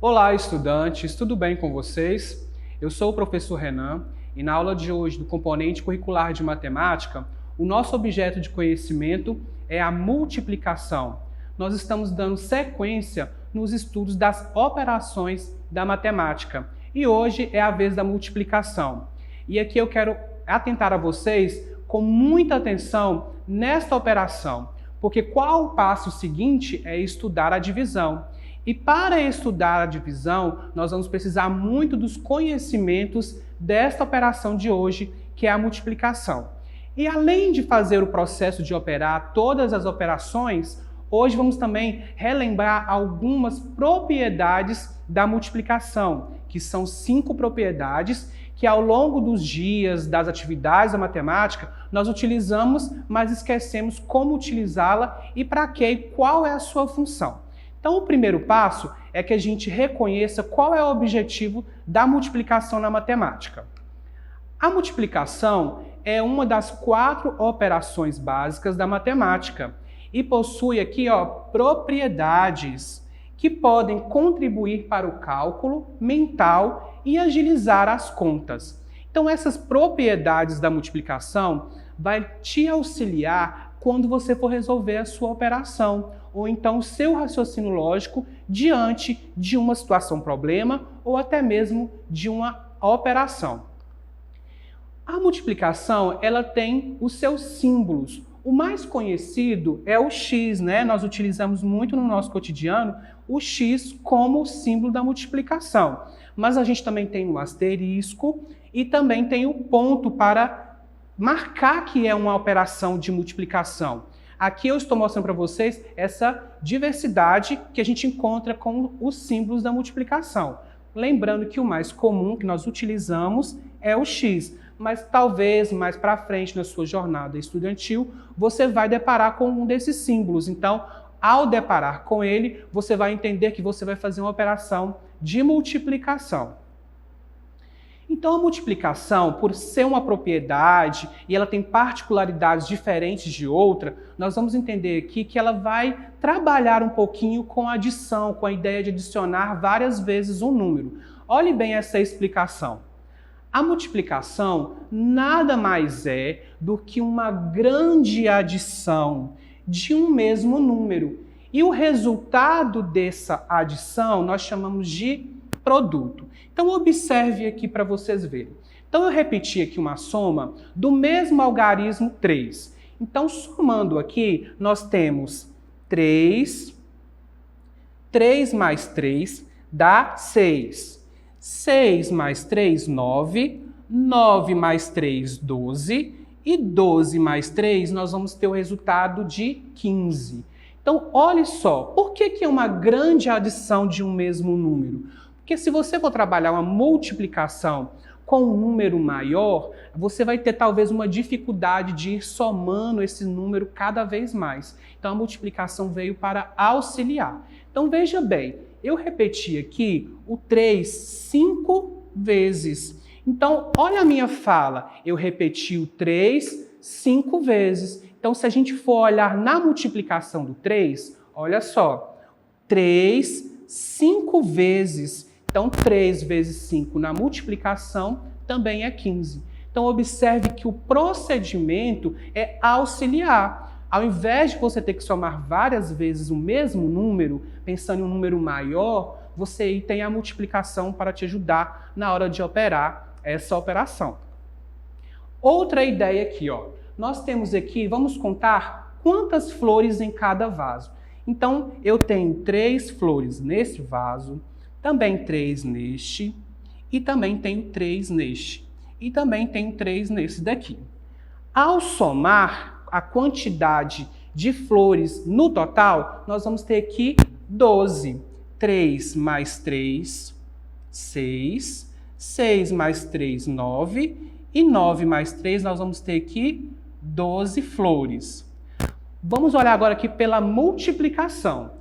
Olá, estudantes, tudo bem com vocês? Eu sou o professor Renan e na aula de hoje do componente curricular de matemática, o nosso objeto de conhecimento é a multiplicação. Nós estamos dando sequência nos estudos das operações da matemática e hoje é a vez da multiplicação. E aqui eu quero atentar a vocês com muita atenção nesta operação, porque qual o passo seguinte é estudar a divisão. E para estudar a divisão, nós vamos precisar muito dos conhecimentos desta operação de hoje, que é a multiplicação. E além de fazer o processo de operar todas as operações, hoje vamos também relembrar algumas propriedades da multiplicação, que são 5 propriedades que ao longo dos dias, das atividades da matemática, nós utilizamos, mas esquecemos como utilizá-la e para quê e qual é a sua função. Então, o primeiro passo é que a gente reconheça qual é o objetivo da multiplicação na matemática. A multiplicação é uma das 4 operações básicas da matemática e possui aqui, propriedades que podem contribuir para o cálculo mental e agilizar as contas. Então, essas propriedades da multiplicação vai te auxiliar quando você for resolver a sua operação, ou então o seu raciocínio lógico diante de uma situação problema ou até mesmo de uma operação. A multiplicação, ela tem os seus símbolos. O mais conhecido é o x, né? Nós utilizamos muito no nosso cotidiano o x como símbolo da multiplicação. Mas a gente também tem o asterisco e também tem o ponto para marcar que é uma operação de multiplicação. Aqui eu estou mostrando para vocês essa diversidade que a gente encontra com os símbolos da multiplicação. Lembrando que o mais comum que nós utilizamos é o x, mas talvez mais para frente na sua jornada estudantil você vai deparar com um desses símbolos. Então, ao deparar com ele, você vai entender que você vai fazer uma operação de multiplicação. Então, a multiplicação, por ser uma propriedade e ela tem particularidades diferentes de outra, nós vamos entender aqui que ela vai trabalhar um pouquinho com a adição, com a ideia de adicionar várias vezes um número. Olhe bem essa explicação. A multiplicação nada mais é do que uma grande adição de um mesmo número. E o resultado dessa adição nós chamamos de produto. Então, observe aqui para vocês verem. Então, eu repeti aqui uma soma do mesmo algarismo 3. Então, somando aqui, nós temos 3 mais 3 dá 6. 6 mais 3, 9. 9 mais 3, 12. E 12 mais 3, nós vamos ter o resultado de 15. Então, olhe só, por que é uma grande adição de um mesmo número? Porque se você for trabalhar uma multiplicação com um número maior, você vai ter talvez uma dificuldade de ir somando esse número cada vez mais. Então a multiplicação veio para auxiliar. Então veja bem, eu repeti aqui o 3 5 vezes. Então olha a minha fala, eu repeti o 3 5 vezes. Então se a gente for olhar na multiplicação do 3, olha só, 3 5 vezes. Então, 3 vezes 5 na multiplicação também é 15. Então, observe que o procedimento é auxiliar. Ao invés de você ter que somar várias vezes o mesmo número, pensando em um número maior, você aí tem a multiplicação para te ajudar na hora de operar essa operação. Outra ideia aqui, nós temos aqui, vamos contar quantas flores em cada vaso. Então, eu tenho 3 flores nesse vaso, também 3 neste, e também tenho 3 neste, e também tenho 3 nesse daqui. Ao somar a quantidade de flores no total, nós vamos ter aqui 12. 3 mais 3, 6. 6 mais 3, 9. E 9 mais 3, nós vamos ter aqui 12 flores. Vamos olhar agora aqui pela multiplicação.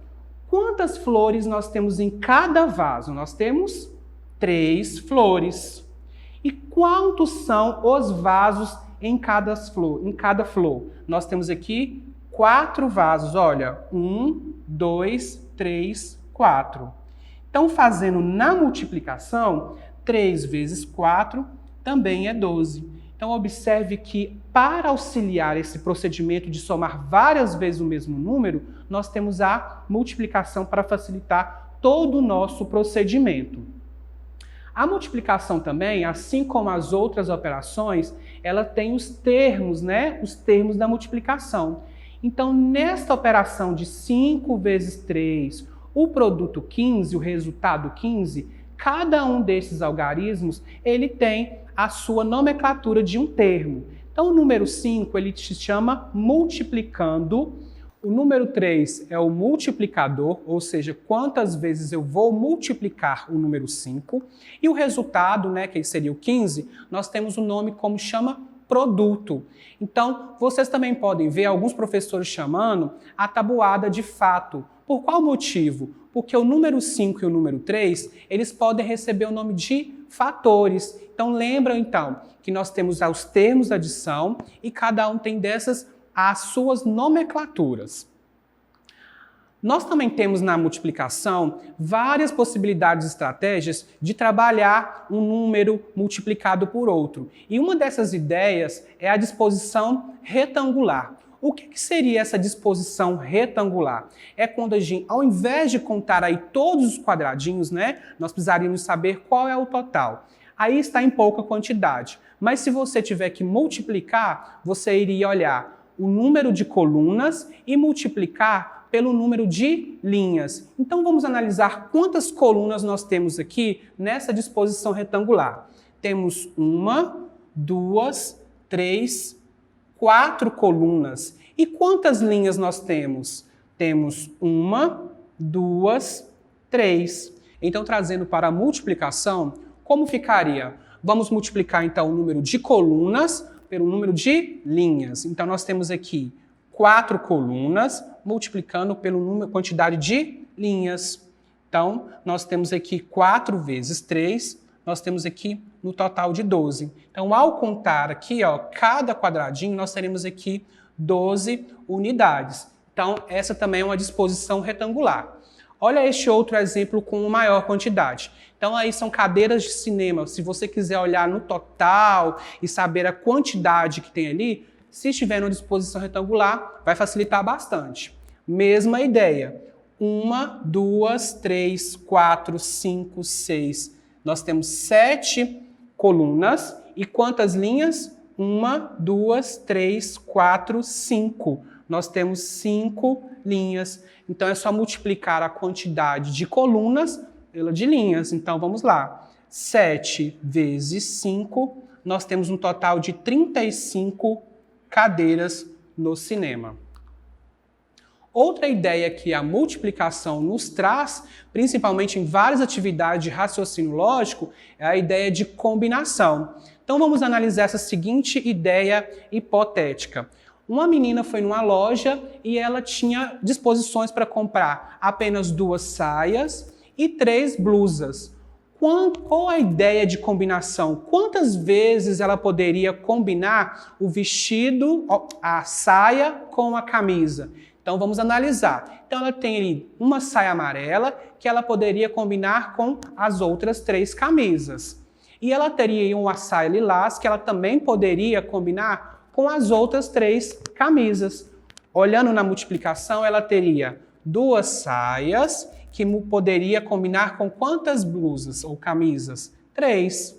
Quantas flores nós temos em cada vaso? Nós temos 3 flores. E quantos são os vasos em cada flor? Nós temos aqui 4 vasos. Olha, 1, 2, 3, 4. Então, fazendo na multiplicação, 3 vezes 4 também é 12. Então, observe que para auxiliar esse procedimento de somar várias vezes o mesmo número, nós temos a multiplicação para facilitar todo o nosso procedimento. A multiplicação também, assim como as outras operações, ela tem os termos, né? Os termos da multiplicação. Então, nesta operação de 5 vezes 3, o produto 15, o resultado 15, cada um desses algarismos, ele tem a sua nomenclatura de um termo. Então, o número 5, ele se chama multiplicando. O número 3 é o multiplicador, ou seja, quantas vezes eu vou multiplicar o número 5. E o resultado, né, que seria o 15, nós temos o nome como chama produto. Então, vocês também podem ver alguns professores chamando a tabuada de fato. Por qual motivo? Porque o número 5 e o número 3, eles podem receber o nome de fatores. Então, lembram então que nós temos os termos da adição e cada um tem dessas as suas nomenclaturas. Nós também temos na multiplicação várias possibilidades e estratégias de trabalhar um número multiplicado por outro. E uma dessas ideias é a disposição retangular. O que seria essa disposição retangular? É quando a gente, ao invés de contar aí todos os quadradinhos, né, nós precisaríamos saber qual é o total. Aí está em pouca quantidade. Mas se você tiver que multiplicar, você iria olhar o número de colunas e multiplicar pelo número de linhas. Então vamos analisar quantas colunas nós temos aqui nessa disposição retangular. Temos 1, 2, 3, 4 colunas. E quantas linhas nós temos? Temos 1, 2, 3. Então, trazendo para a multiplicação, como ficaria? Vamos multiplicar, então, o número de colunas pelo número de linhas. Então, nós temos aqui 4 colunas multiplicando pela quantidade de linhas. Então, nós temos aqui 4 vezes 3, nós temos aqui no total de 12. Então, ao contar aqui, ó, cada quadradinho, nós teremos aqui 12 unidades. Então, essa também é uma disposição retangular. Olha este outro exemplo com maior quantidade. Então, aí são cadeiras de cinema. Se você quiser olhar no total e saber a quantidade que tem ali, se estiver numa disposição retangular, vai facilitar bastante. Mesma ideia. 1, 2, 3, 4, 5, 6. Nós temos 7 colunas. E quantas linhas? 1, 2, 3, 4, 5. Nós temos 5 linhas. Então, é só multiplicar a quantidade de colunas pela de linhas. Então, vamos lá. 7 vezes 5, nós temos um total de 35 cadeiras no cinema. Outra ideia que a multiplicação nos traz, principalmente em várias atividades de raciocínio lógico, é a ideia de combinação. Então, vamos analisar essa seguinte ideia hipotética. Uma menina foi numa loja e ela tinha disposições para comprar apenas 2 saias e 3 blusas. Qual a ideia de combinação? Quantas vezes ela poderia combinar o vestido, a saia com a camisa? Então vamos analisar. Então ela tem ali uma saia amarela que ela poderia combinar com as outras 3 camisas. E ela teria uma saia lilás que ela também poderia combinar com as outras 3 camisas. Olhando na multiplicação, ela teria 2 saias que poderia combinar com quantas blusas ou camisas? 3.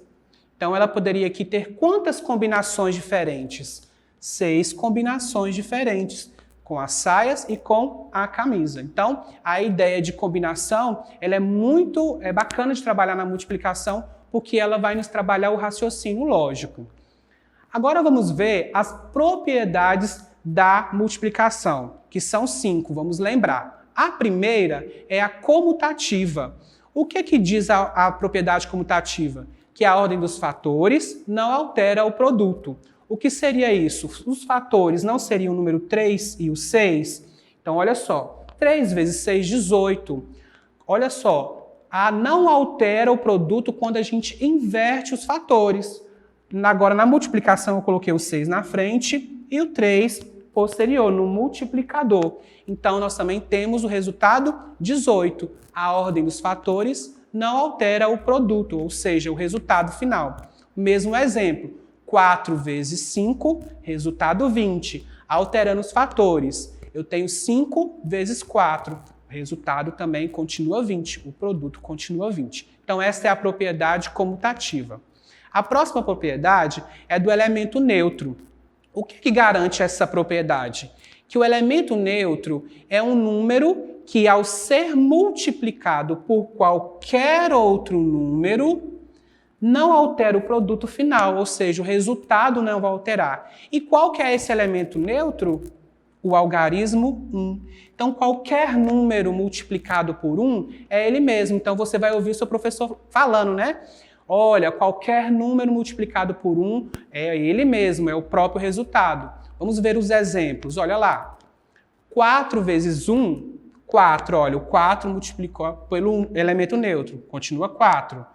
Então, ela poderia aqui ter quantas combinações diferentes? 6 combinações diferentes, com as saias e com a camisa. Então, a ideia de combinação, ela é muito bacana de trabalhar na multiplicação, porque ela vai nos trabalhar o raciocínio lógico. Agora vamos ver as propriedades da multiplicação, que são 5, vamos lembrar. A primeira é a comutativa. O que diz a propriedade comutativa? Que a ordem dos fatores não altera o produto. O que seria isso? Os fatores não seriam o número 3 e o 6? Então, olha só, 3 vezes 6, 18. Olha só, não altera o produto quando a gente inverte os fatores. Agora, na multiplicação, eu coloquei o 6 na frente e o 3 posterior, no multiplicador. Então, nós também temos o resultado 18. A ordem dos fatores não altera o produto, ou seja, o resultado final. Mesmo exemplo, 4 vezes 5, resultado 20. Alterando os fatores, eu tenho 5 vezes 4, o resultado também continua 20, o produto continua 20. Então, essa é a propriedade comutativa. A próxima propriedade é do elemento neutro. O que garante essa propriedade? Que o elemento neutro é um número que, ao ser multiplicado por qualquer outro número, não altera o produto final, ou seja, o resultado não vai alterar. E qual que é esse elemento neutro? O algarismo 1. Então, qualquer número multiplicado por 1 é ele mesmo. Então, você vai ouvir o seu professor falando, né? Olha, qualquer número multiplicado por 1 é ele mesmo, é o próprio resultado. Vamos ver os exemplos. Olha lá. 4 vezes 1, 4. Olha, o 4 multiplicou pelo elemento neutro, continua 4.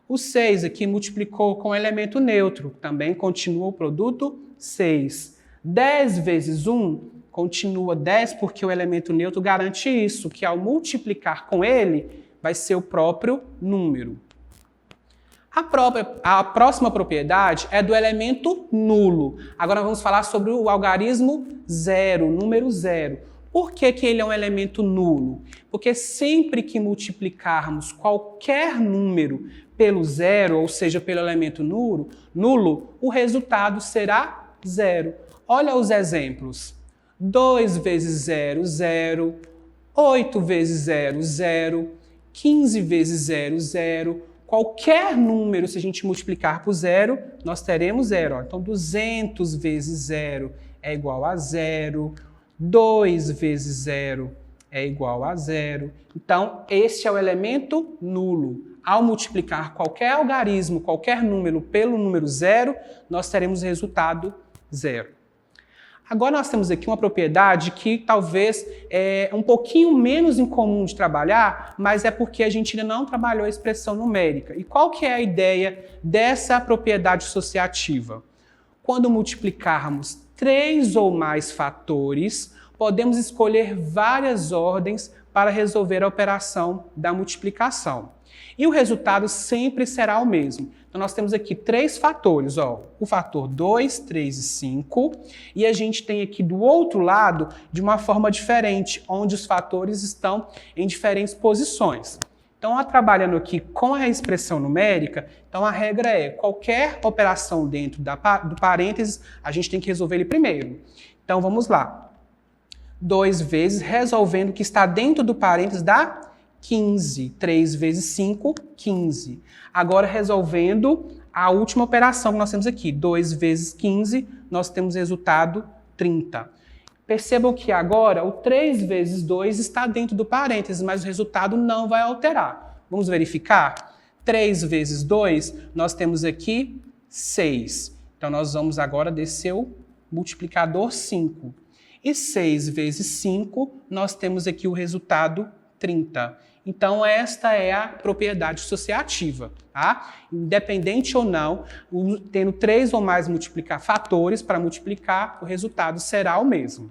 O 6 aqui multiplicou com o elemento neutro, também continua o produto 6. 10 vezes 1 continua 10 porque o elemento neutro garante isso, que ao multiplicar com ele vai ser o próprio número. A próxima propriedade é do elemento nulo. Agora vamos falar sobre o algarismo 0, número 0. Por que que ele é um elemento nulo? Porque sempre que multiplicarmos qualquer número pelo 0, ou seja, pelo elemento nulo, o resultado será 0. Olha os exemplos. 2 vezes 0, 0. 8 vezes 0, 0. 15 vezes 0, 0. Qualquer número, se a gente multiplicar por 0, nós teremos 0. Então, 200 vezes 0 é igual a 0. 2 vezes 0 é igual a 0. Então, este é o elemento nulo. Ao multiplicar qualquer algarismo, qualquer número pelo número 0, nós teremos o resultado 0. Agora nós temos aqui uma propriedade que talvez é um pouquinho menos incomum de trabalhar, mas é porque a gente ainda não trabalhou a expressão numérica. E qual que é a ideia dessa propriedade associativa? Quando multiplicarmos 3 ou mais fatores, podemos escolher várias ordens para resolver a operação da multiplicação. E o resultado sempre será o mesmo. Então, nós temos aqui 3 fatores, ó, o fator 2, 3 e 5, e a gente tem aqui do outro lado de uma forma diferente, onde os fatores estão em diferentes posições. Então, trabalhando aqui com a expressão numérica, então a regra é qualquer operação dentro do parênteses, a gente tem que resolver ele primeiro. Então, vamos lá. 2 vezes, resolvendo o que está dentro do parênteses dá 15. 3 vezes 5, 15. Agora, resolvendo a última operação que nós temos aqui. 2 vezes 15, nós temos resultado 30. Percebam que agora o 3 vezes 2 está dentro do parênteses, mas o resultado não vai alterar. Vamos verificar? 3 vezes 2, nós temos aqui 6. Então, nós vamos agora descer o multiplicador 5. E 6 vezes 5, nós temos aqui o resultado 30. Então, esta é a propriedade associativa, tá? Independente ou não, tendo 3 ou mais fatores para multiplicar, o resultado será o mesmo.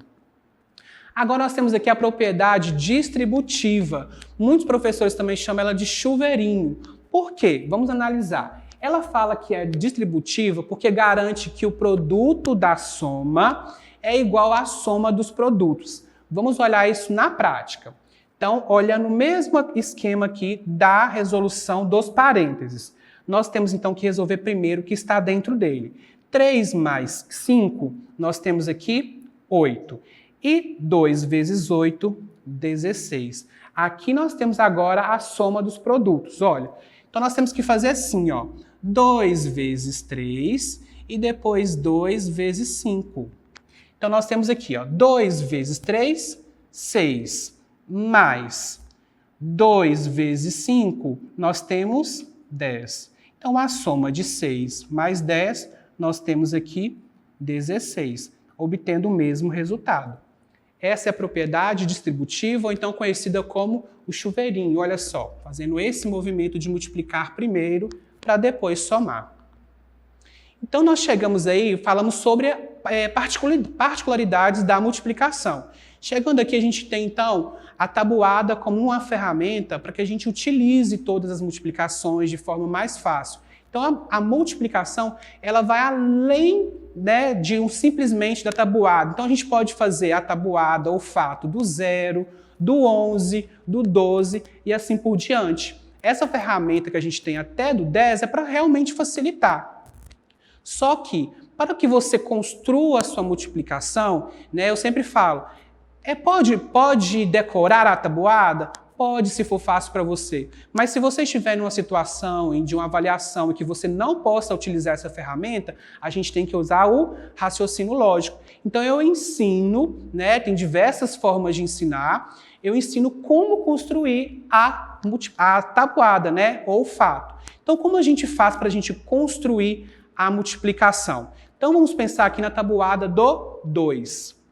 Agora nós temos aqui a propriedade distributiva. Muitos professores também chamam ela de chuveirinho. Por quê? Vamos analisar. Ela fala que é distributiva porque garante que o produto da soma é igual à soma dos produtos. Vamos olhar isso na prática. Então, olhando o mesmo esquema aqui da resolução dos parênteses. Nós temos então que resolver primeiro o que está dentro dele. 3 mais 5, nós temos aqui 8. E 2 vezes 8, 16. Aqui nós temos agora a soma dos produtos, olha. Então, nós temos que fazer assim, ó. 2 vezes 3 e depois 2 vezes 5. Então, nós temos aqui, ó, 2 vezes 3, 6. Mais 2 vezes 5, nós temos 10. Então, a soma de 6 mais 10, nós temos aqui 16, obtendo o mesmo resultado. Essa é a propriedade distributiva, ou então conhecida como o chuveirinho. Olha só, fazendo esse movimento de multiplicar primeiro para depois somar. Então, nós chegamos aí, falamos sobre particularidades da multiplicação. Chegando aqui, a gente tem, então, a tabuada como uma ferramenta para que a gente utilize todas as multiplicações de forma mais fácil. Então, a multiplicação, ela vai além, né, simplesmente da tabuada. Então, a gente pode fazer a tabuada ou fato do 0, do 11, do 12 e assim por diante. Essa ferramenta que a gente tem até do 10 é para realmente facilitar. Só que, para que você construa a sua multiplicação, né, eu sempre falo, pode decorar a tabuada? Pode, se for fácil para você. Mas se você estiver numa situação de uma avaliação em que você não possa utilizar essa ferramenta, a gente tem que usar o raciocínio lógico. Então eu ensino, né, tem diversas formas de ensinar, eu ensino como construir a tabuada, né, ou o fato. Então como a gente faz para a gente construir a multiplicação? Então vamos pensar aqui na tabuada do 2.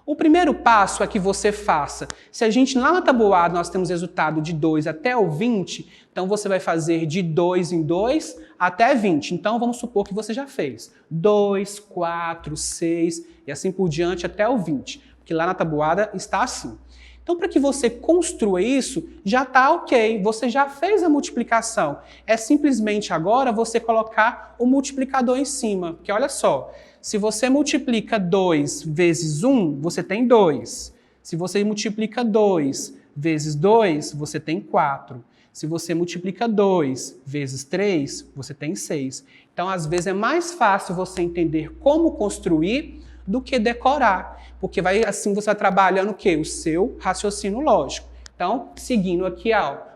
O primeiro passo é que você faça. Se a gente lá na tabuada nós temos resultado de 2 até o 20, então você vai fazer de 2 em 2 até 20. Então vamos supor que você já fez 2, 4, 6 e assim por diante até o 20, porque lá na tabuada está assim. Então, para que você construa isso, já está ok, você já fez a multiplicação. É simplesmente agora você colocar o multiplicador em cima, porque olha só, se você multiplica 2 vezes 1, você tem 2. Se você multiplica 2 vezes 2, você tem 4. Se você multiplica 2 vezes 3, você tem 6. Então, às vezes, é mais fácil você entender como construir do que decorar, porque assim você vai trabalhando o quê? O seu raciocínio lógico. Então, seguindo aqui,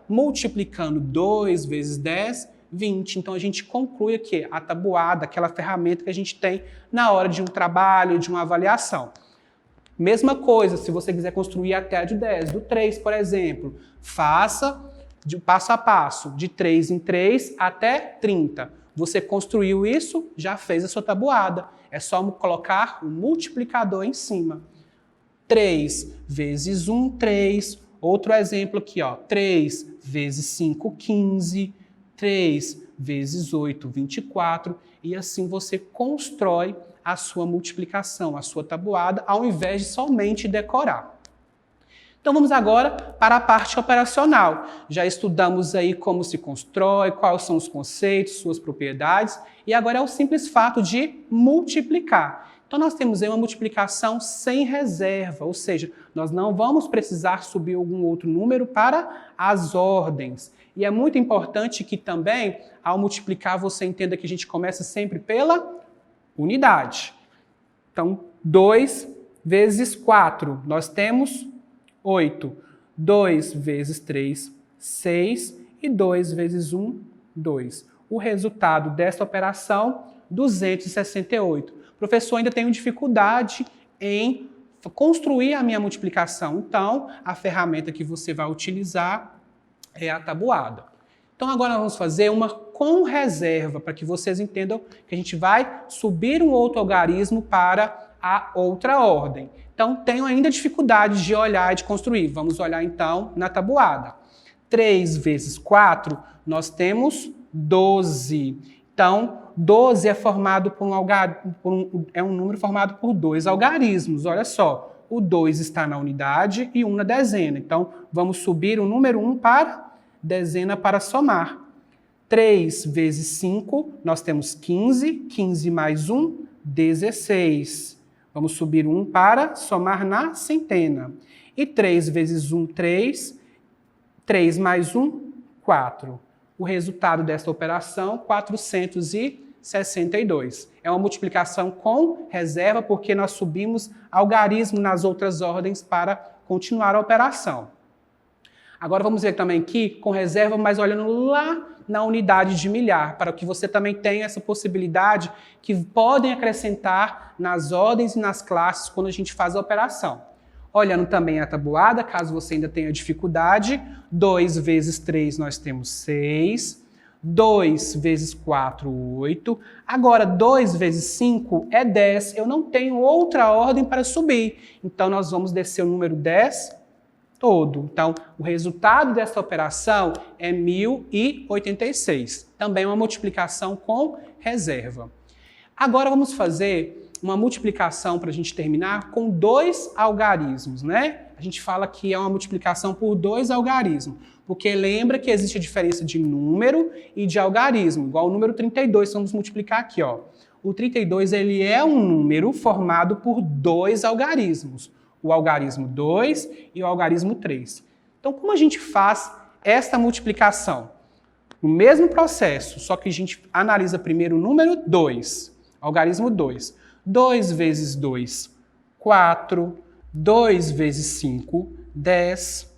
multiplicando 2 vezes 10, 20. Então, a gente conclui aqui a tabuada, aquela ferramenta que a gente tem na hora de um trabalho, de uma avaliação. Mesma coisa, se você quiser construir até a de 10, do 3, por exemplo, faça de passo a passo, de 3 em 3 até 30. Você construiu isso, já fez a sua tabuada. É só colocar o multiplicador em cima. 3 vezes 1, 3. Outro exemplo aqui, 3 vezes 5, 15. 3 vezes 8, 24. E assim você constrói a sua multiplicação, a sua tabuada, ao invés de somente decorar. Então vamos agora para a parte operacional. Já estudamos aí como se constrói, quais são os conceitos, suas propriedades, e agora é o simples fato de multiplicar. Então nós temos aí uma multiplicação sem reserva, ou seja, nós não vamos precisar subir algum outro número para as ordens. E é muito importante que também, ao multiplicar, você entenda que a gente começa sempre pela unidade. Então, 2 vezes 4, nós temos 8. 2 vezes 3, 6. E 2 vezes 1, 2. O resultado dessa operação, 268. Professor, ainda tenho dificuldade em construir a minha multiplicação. Então, a ferramenta que você vai utilizar é a tabuada. Então, agora nós vamos fazer uma com reserva, para que vocês entendam que a gente vai subir um outro algarismo para a outra ordem. Então, tenho ainda dificuldade de olhar e de construir. Vamos olhar, então, na tabuada. 3 vezes 4, nós temos 12. Então, 12 é formado por um número formado por 2 algarismos. Olha só, o 2 está na unidade e 1 na dezena. Então, vamos subir o número 1 para dezena para somar. 3 vezes 5, nós temos 15. 15 mais 1, 16. Vamos subir 1 para somar na centena. E 3 vezes 1, 3. 3 mais 1, 4. O resultado desta operação, 462. É uma multiplicação com reserva, porque nós subimos algarismo nas outras ordens para continuar a operação. Agora vamos ver também aqui com reserva, mas olhando lá na unidade de milhar, para que você também tenha essa possibilidade que podem acrescentar nas ordens e nas classes quando a gente faz a operação. Olhando também a tabuada, caso você ainda tenha dificuldade, 2 vezes 3 nós temos 6, 2 vezes 4, 8. Agora, 2 vezes 5 é 10, eu não tenho outra ordem para subir. Então, nós vamos descer o número 10 todo. Então, o resultado dessa operação é 1086. Também uma multiplicação com reserva. Agora vamos fazer uma multiplicação para a gente terminar com 2 algarismos, né? A gente fala que é uma multiplicação por 2 algarismos, porque lembra que existe a diferença de número e de algarismo, igual o número 32, vamos multiplicar aqui, ó. O 32 ele é um número formado por 2 algarismos, o algarismo 2 e o algarismo 3. Então, como a gente faz esta multiplicação? O mesmo processo, só que a gente analisa primeiro o número 2, algarismo 2. 2 vezes 2, 4. 2 vezes 5, 10.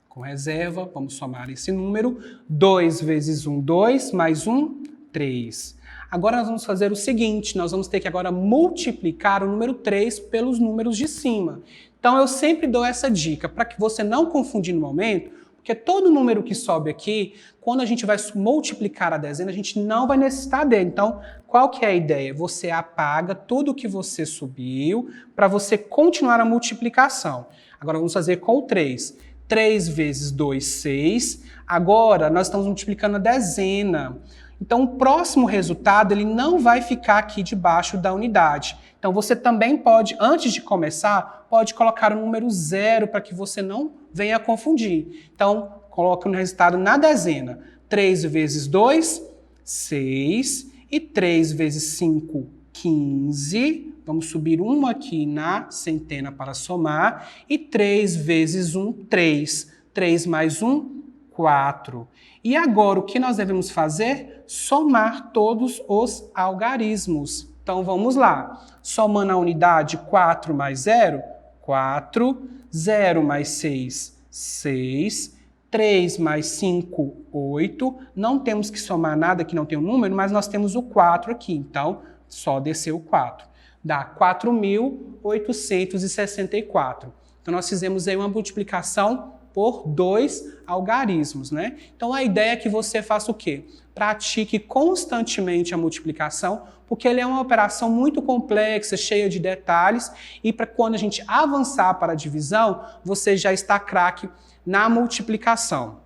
Com reserva, vamos somar esse número. 2 vezes 1, 2, mais 1, 3. Agora nós vamos fazer o seguinte, nós vamos ter que agora multiplicar o número 3 pelos números de cima. Então eu sempre dou essa dica, para que você não confundir no momento, porque todo número que sobe aqui, quando a gente vai multiplicar a dezena, a gente não vai necessitar dele. Então, qual que é a ideia? Você apaga tudo que você subiu para você continuar a multiplicação. Agora vamos fazer com o 3. 3 vezes 2, 6. Agora nós estamos multiplicando a dezena. Então, o próximo resultado ele não vai ficar aqui debaixo da unidade. Então, você também pode, antes de começar, pode colocar o número 0 para que você não venha confundir. Então, coloca no resultado na dezena. 3 vezes 2, 6. E 3 vezes 5, 15. Vamos subir 1 aqui na centena para somar. E 3 vezes 1, 3. 3 mais 1, 4. E agora, o que nós devemos fazer? Somar todos os algarismos. Então, vamos lá. Somando a unidade 4 mais 0, 4. 0 mais 6, 6. 3 mais 5, 8. Não temos que somar nada que não tem um número, mas nós temos o 4 aqui. Então, só descer o 4. Dá 4.864. Então, nós fizemos aí uma multiplicação por 2 algarismos, né? Então, a ideia é que você faça o quê? Pratique constantemente a multiplicação, porque ele é uma operação muito complexa, cheia de detalhes, e para quando a gente avançar para a divisão, você já está craque na multiplicação.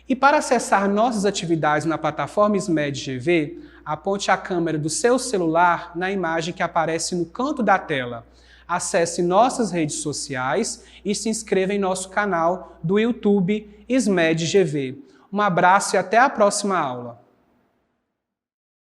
E para acessar nossas atividades na plataforma SMED GV, aponte a câmera do seu celular na imagem que aparece no canto da tela. Acesse nossas redes sociais e se inscreva em nosso canal do YouTube SMED GV. Um abraço e até a próxima aula.